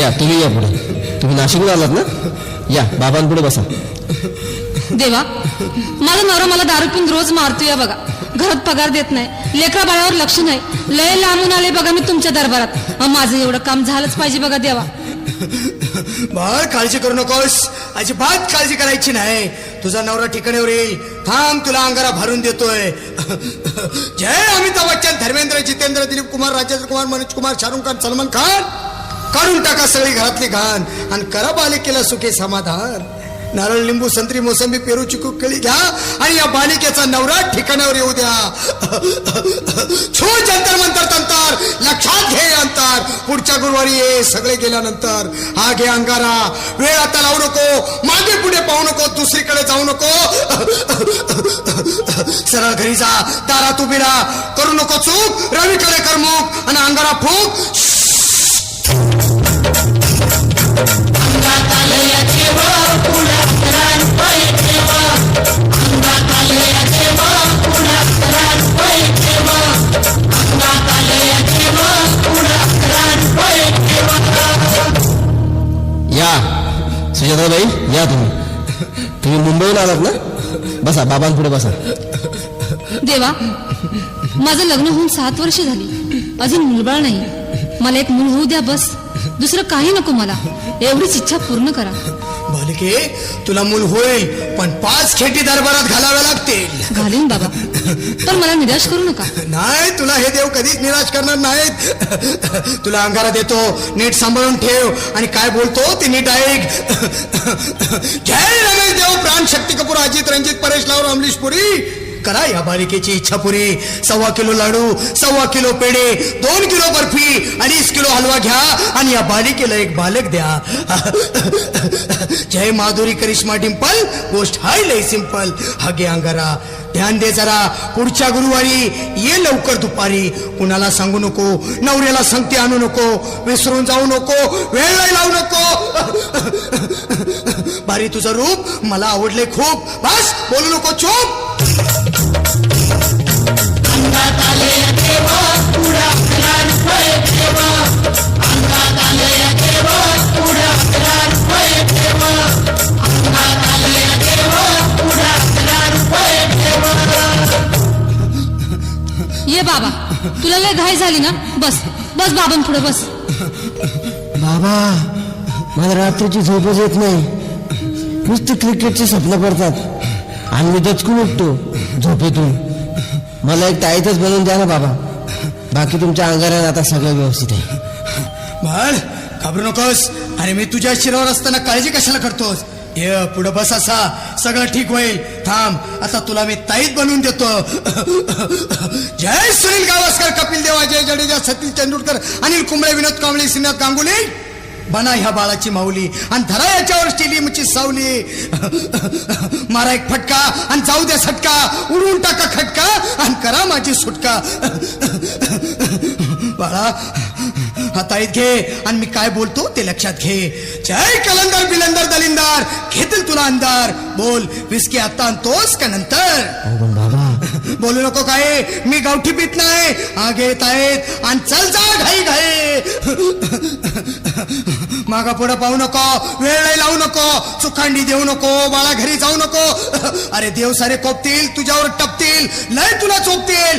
या तुम्ही या पुढे. तुम्ही नाशिकहून आलात ना? या बाबांपुढे बसा. देवा, माझा नवरा मला दारू पिऊन रोज मारतोय बघा. घरात पगार देत नाही, लेकरा बाळावर लक्ष नाही. लय लांबून आले बघा मी तुमच्या दरबारात. माझं एवढं काम झालंच पाहिजे बघा देवा. बाळ काळजी करू नकोस, अजिबात काळजी करायची नाही. तुझा नवरा ठिकाणावर येईल. थांब, तुला अंगारा भरून देतोय. जय अमिताभ बच्चन, धर्मेंद्र, जितेंद्र, दिलीप कुमार, राजेंद्र कुमार, मनोज कुमार, शाहरुख खान, सलमान खान. काढून टाका सगळी घरातली घाण आणि करा बालिकेला सुखे समाधान. नारळ, लिंबू, संत्री, मोसंबी, पेरू, चिकू, केळी घ्या आणि या बालिकेचा नवरा ठिकाणावर येऊ द्या. छू जंतर मंतर तंतर, लक्षात घे अंतर. पुढच्या गुरुवारी ये सगळे गेल्यानंतर. हा घे अंगारा. वेळ आता लावू नको, मागे पुढे पाहू नको, दुसरीकडे जाऊ नको. सरळ घरी जा, दारात उभी राहा. करू नको चूक, रवीकडे कर मुख आणि अंगारा फूक. या सुजाताबाई, या तुम्ही मुंबईहून आलात ना? बसा, बाबांपुढे बसा. देवा, माझं लग्न होऊन 7 वर्ष झाली, अजून मुलबाळ नाही. मला एक मूल होऊ द्या बस. दुसरं काही नको मला. एवढीच इच्छा पूर्ण करा. बालिके, तुला मूल होईल, पण 5 खेटी दरबारात घालाव्या लागतील. घालीन बाबा, पण मला निराश करू नका. नाही, तुला हे देव कधीच निराश करणार नाहीत. तुला अंगारा देतो, नीट सांभाळून ठेव आणि काय बोलतो ते नीट ऐक. जय रमेश देव, प्राण, शक्ती कपूर, अजित, रंजित, परेश लावूर, अमरीश पुरी. करा या बालिकेची इच्छा पुरी. 1.25 किलो लाडू, 1.25 किलो पेढे, 2 किलो बर्फी, 2.5 किलो हलवा घ्या आणि या बालिकेला एक बालक द्या. जय माधुरी, करिश्मा, डिंपल, गोष्ट हाय लय सिंपल. हा घे अंगारा. ध्यान दे जरा, पुढच्या गुरुवारी ये लवकर दुपारी. कुणाला सांगू नको, नवऱ्याला संगती आणू नको, विसरून जाऊ नको, वेळ नाही लावू नको. बारी, तुझं रूप मला आवडले खूप. बस, बोलू नको, चूप. ये बाबा, तुला लय घाई झाली ना? बस बस बाबांपुढे बस. बाबा, मला रात्रीची झोपच येत नाही. नुसते क्रिकेटचे स्वप्न पडतात आणि मी दचकून उठतो झोपेतून. मला एक ताईतच बनवून द्या ना बाबा. बाकी तुमच्या अंगारात आता सगळं व्यवस्थित आहे. बाळ, घाबरू नकोस. अरे मी तुझ्या शिरावर असताना काळजी कशाला करतोस? ये पुढे बस, असा सगळं ठीक होईल. थांब, आता तुला मी ताईत बनवून देतो. जय सुनील गावस्कर, कपिल देव, अजय जडेजा, सतीश तेंडुलकर, अनिल कुंबळे, विनोद कांबळे, श्रीनाथ गांगुली. बना ह्या बाळाची माऊली आणि धरा याच्यावर स्टेडियमची सावली. मारा एक फटका आणि जाऊ द्या सटका. उडून टाका खटका आणि करा माझी सुटका. बाळा, हाताईत घे आणि मी काय बोलतो ते लक्षात घे. जय कलंदर, बिलंदर, दलिंदार, घेतील तुला अंधार. बोल, विस्की आता आणतोस का नंतर? बोलू नको काय, मी गावठी पीत नाही. आगेत आहेत आणि चल जा घाई घाई. मागा पुढे पाहू नको, वेळ नाही लावू नको, चुकांडी देऊ नको, बाळा घरी जाऊ नको. अरे देव सारे कोपतील, तुझ्यावर टपतील, लय तुला चोपतील.